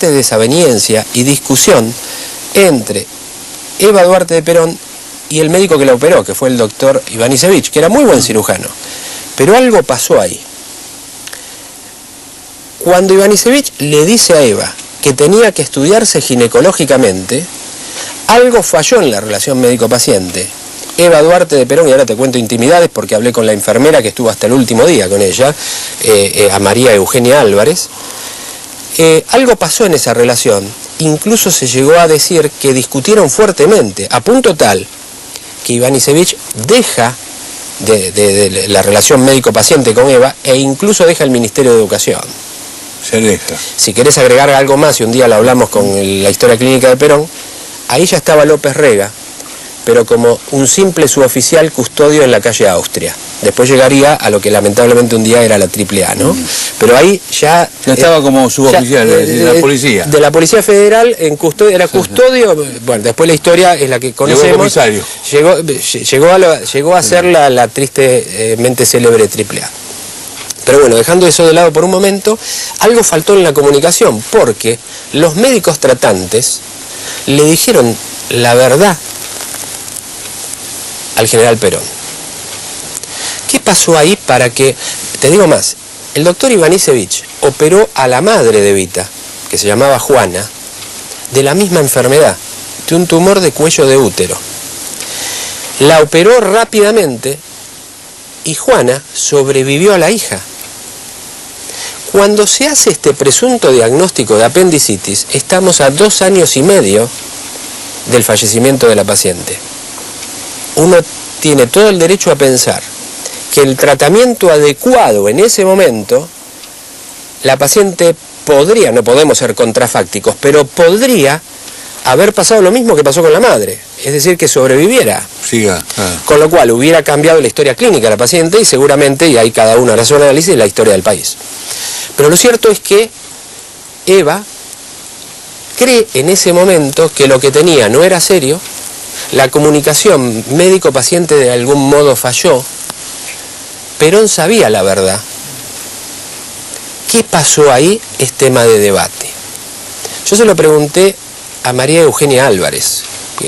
fuerte desaveniencia y discusión entre Eva Duarte de Perón y el médico que la operó, que fue el doctor Ivanišević, que era muy buen cirujano. Pero algo pasó ahí. Cuando Ivanišević le dice a Eva que tenía que estudiarse ginecológicamente, algo falló en la relación médico-paciente. Eva Duarte de Perón, y ahora te cuento intimidades porque hablé con la enfermera que estuvo hasta el último día con ella, a María Eugenia Álvarez, algo pasó en esa relación. Incluso se llegó a decir que discutieron fuertemente, a punto tal que Ivanišević deja de la relación médico-paciente con Eva e incluso deja el Ministerio de Educación. Se deja. Si querés agregar algo más, y un día lo hablamos con la historia clínica de Perón, ahí ya estaba López Rega, pero como un simple suboficial custodio en la calle Austria. Después llegaría a lo que lamentablemente un día era la AAA, ¿no? Pero ahí ya estaba como suboficial de la policía. De la Policía Federal, en custodio, era custodio, bueno, después la historia es la que conocemos. Llegó a ser la tristemente célebre AAA. Pero bueno, dejando eso de lado por un momento, algo faltó en la comunicación, porque los médicos tratantes le dijeron la verdad al general Perón. ¿Qué pasó ahí para que, te digo más, el doctor Ivanišević operó a la madre de Evita, que se llamaba Juana, de la misma enfermedad, de un tumor de cuello de útero. La operó rápidamente y Juana sobrevivió a la hija. Cuando se hace este presunto diagnóstico de apendicitis, estamos a 2 años y medio del fallecimiento de la paciente. Uno tiene todo el derecho a pensar que el tratamiento adecuado en ese momento, la paciente podría, no podemos ser contrafácticos, pero podría haber pasado lo mismo que pasó con la madre, es decir, que sobreviviera. Siga. Con lo cual hubiera cambiado la historia clínica de la paciente y seguramente, y ahí cada uno hará su análisis, la historia del país. Pero lo cierto es que Eva cree en ese momento que lo que tenía no era serio, la comunicación médico-paciente de algún modo falló, Perón sabía la verdad. ¿Qué pasó ahí? Es tema de debate. Yo se lo pregunté a María Eugenia Álvarez,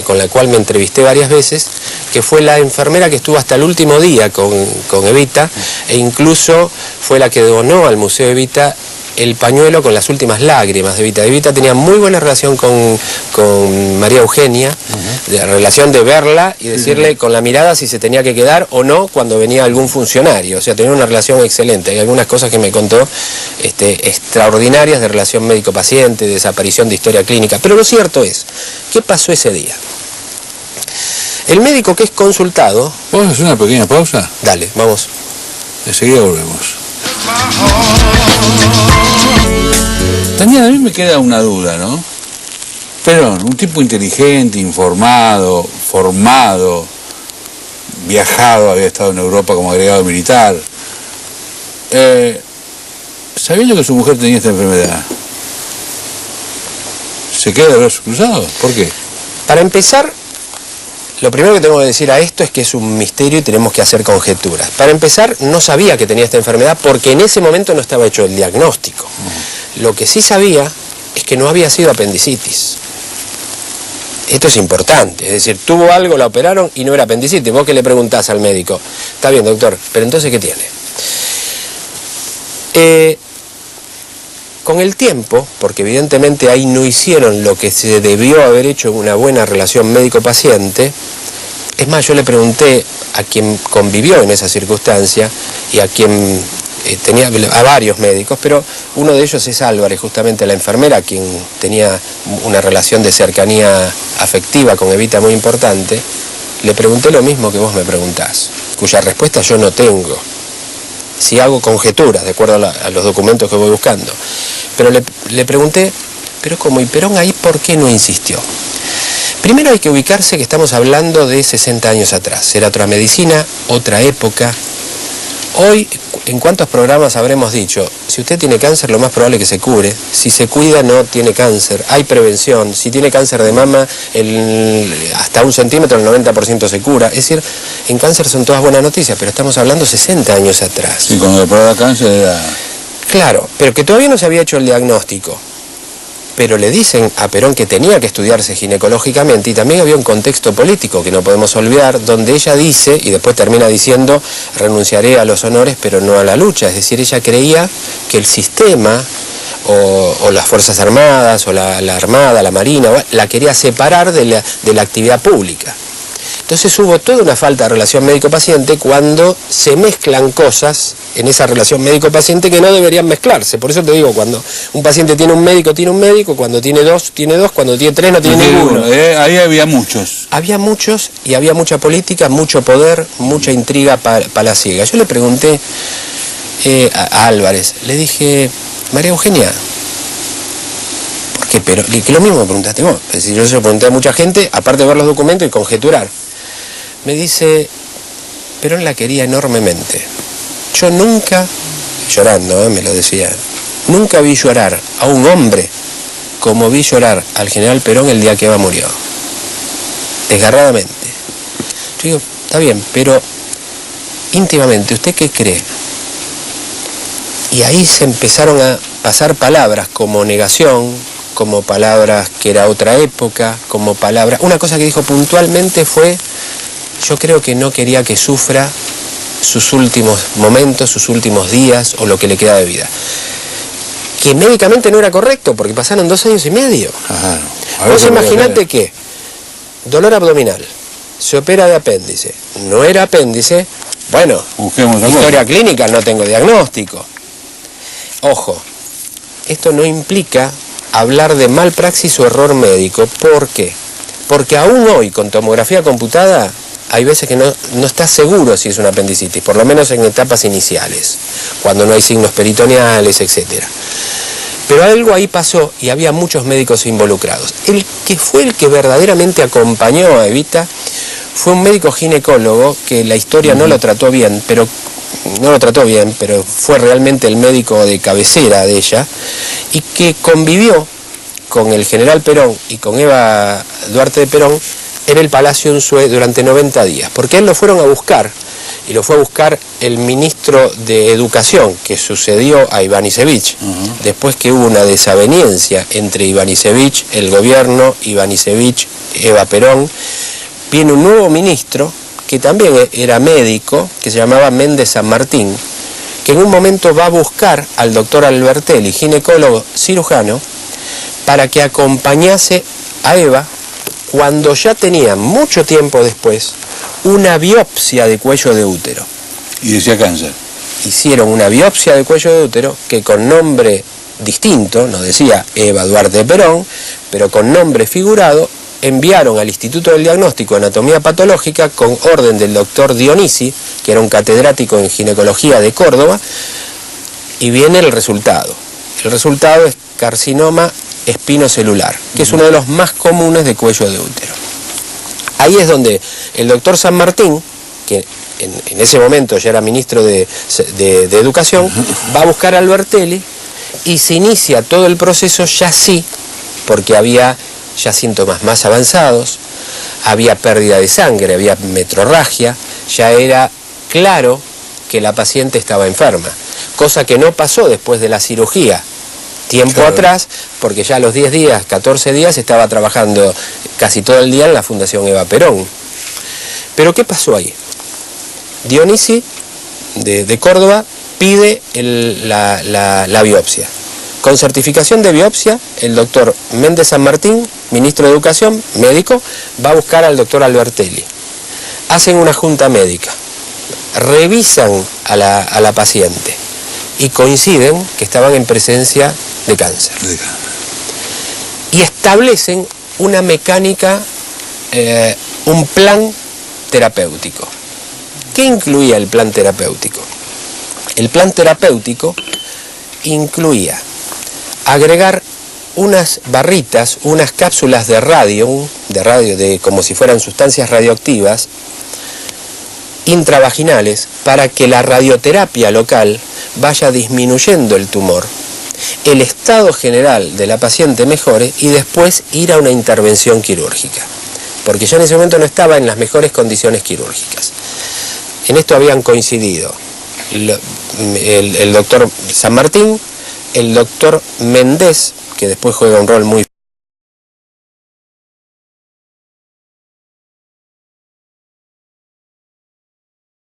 con la cual me entrevisté varias veces, que fue la enfermera que estuvo hasta el último día con Evita, e incluso fue la que donó al Museo Evita el pañuelo con las últimas lágrimas de Evita. Evita tenía muy buena relación con María Eugenia, de relación de verla y decirle con la mirada si se tenía que quedar o no cuando venía algún funcionario. O sea, tenía una relación excelente. Hay algunas cosas que me contó extraordinarias de relación médico-paciente, de desaparición de historia clínica. Pero lo cierto es, ¿qué pasó ese día? El médico que es consultado... ¿Vamos a hacer una pequeña pausa? Dale, vamos. Enseguida volvemos. También a mí me queda una duda, ¿no? Perón, un tipo inteligente, informado, formado, viajado, había estado en Europa como agregado militar, sabiendo que su mujer tenía esta enfermedad, ¿se queda de brazos cruzados? ¿Por qué? Para empezar, lo primero que tengo que decir a esto es que es un misterio y tenemos que hacer conjeturas. Para empezar, no sabía que tenía esta enfermedad porque en ese momento no estaba hecho el diagnóstico. Lo que sí sabía es que no había sido apendicitis. Esto es importante, es decir, tuvo algo, la operaron y no era apendicitis. Vos que le preguntás al médico, está bien doctor, pero entonces ¿qué tiene? Con el tiempo, porque evidentemente ahí no hicieron lo que se debió haber hecho en una buena relación médico-paciente, es más, yo le pregunté a quien convivió en esa circunstancia y a quien tenía, a varios médicos, pero uno de ellos es Álvarez, justamente la enfermera, quien tenía una relación de cercanía afectiva con Evita muy importante. Le pregunté lo mismo que vos me preguntás, cuya respuesta yo no tengo. Si hago conjeturas, de acuerdo a los documentos que voy buscando. Pero le pregunté, pero ¿cómo? ¿Y Perón ahí por qué no insistió? Primero hay que ubicarse que estamos hablando de 60 años atrás. Era otra medicina, otra época. Hoy, ¿en cuántos programas habremos dicho? Si usted tiene cáncer, lo más probable es que se cure. Si se cuida, no tiene cáncer. Hay prevención. Si tiene cáncer de mama, hasta 1 centímetro, el 90% se cura. Es decir, en cáncer son todas buenas noticias, pero estamos hablando 60 años atrás. Sí, cuando la palabra cáncer era... Claro, pero que todavía no se había hecho el diagnóstico. pero le dicen a Perón que tenía que estudiarse ginecológicamente, y también había un contexto político que no podemos olvidar, donde ella dice, y después termina diciendo, renunciaré a los honores pero no a la lucha. Es decir, ella creía que el sistema o las Fuerzas Armadas o la Armada, la Marina, la quería separar de la actividad pública. Entonces hubo toda una falta de relación médico-paciente cuando se mezclan cosas en esa relación médico-paciente que no deberían mezclarse. Por eso te digo, cuando un paciente tiene un médico, cuando tiene dos, cuando tiene tres, no tiene ninguno. Ahí había muchos. Había muchos y había mucha política, mucho poder, mucha intriga palaciega. Yo le pregunté a Álvarez, le dije, María Eugenia, ¿por qué? Pero que lo mismo me preguntaste vos. Es decir, yo se lo pregunté a mucha gente, aparte de ver los documentos y conjeturar. Me dice, Perón la quería enormemente. Yo nunca, llorando, me lo decía, nunca vi llorar a un hombre como vi llorar al general Perón el día que Eva murió. Desgarradamente. Yo digo, está bien, pero íntimamente, ¿usted qué cree? Y ahí se empezaron a pasar palabras como negación, como palabras que era otra época, como palabras... Una cosa que dijo puntualmente fue, yo creo que no quería que sufra sus últimos momentos, sus últimos días o lo que le queda de vida. Que médicamente no era correcto, porque pasaron 2 años y medio. Ajá. Vos imaginate que dolor abdominal, se opera de apéndice, no era apéndice, bueno, historia clínica, no tengo diagnóstico. Ojo, esto no implica hablar de malpraxis o error médico. ¿Por qué? Porque aún hoy, con tomografía computada, hay veces que no estás seguro si es una apendicitis, por lo menos en etapas iniciales, cuando no hay signos peritoneales, etc. Pero algo ahí pasó y había muchos médicos involucrados. El que verdaderamente acompañó a Evita fue un médico ginecólogo que la historia no lo trató bien, pero fue realmente el médico de cabecera de ella, y que convivió con el general Perón y con Eva Duarte de Perón en el Palacio Unzué durante 90 días, porque él lo fueron a buscar, y lo fue a buscar el ministro de Educación, que sucedió a Ivanišević, después que hubo una desaveniencia entre Ivanišević, el gobierno, Ivanišević, Eva Perón. Viene un nuevo ministro, que también era médico, que se llamaba Méndez San Martín, que en un momento va a buscar al doctor Albertelli, ginecólogo cirujano, para que acompañase a Eva cuando ya tenía, mucho tiempo después, una biopsia de cuello de útero. Y decía cáncer. Hicieron una biopsia de cuello de útero que con nombre distinto, no decía Eva Duarte de Perón, pero con nombre figurado, enviaron al Instituto del Diagnóstico de Anatomía Patológica con orden del doctor Dionisi, que era un catedrático en ginecología de Córdoba, y viene el resultado. El resultado es carcinoma espinocelular, que es uno de los más comunes de cuello de útero. Ahí es donde el doctor San Martín, que en ese momento ya era ministro de Educación, va a buscar a Albertelli y se inicia todo el proceso ya sí, porque había ya síntomas más avanzados, había pérdida de sangre, había metrorragia, ya era claro que la paciente estaba enferma, cosa que no pasó después de la cirugía, tiempo atrás, porque ya a los 10 días, 14 días, estaba trabajando casi todo el día en la Fundación Eva Perón. Pero ¿qué pasó ahí? Dionisi, de Córdoba, pide la biopsia. Con certificación de biopsia, el doctor Méndez San Martín, ministro de Educación, médico, va a buscar al doctor Albertelli. Hacen una junta médica, revisan a la paciente y coinciden que estaban en presencia de cáncer. Y establecen una mecánica, un plan terapéutico. ¿Qué incluía el plan terapéutico? El plan terapéutico incluía agregar unas barritas, unas cápsulas de radio, como si fueran sustancias radioactivas, intravaginales, para que la radioterapia local vaya disminuyendo el tumor, el estado general de la paciente mejore y después ir a una intervención quirúrgica, porque ya en ese momento no estaba en las mejores condiciones quirúrgicas. En esto habían coincidido el doctor San Martín, el doctor Méndez, que después juega un rol muy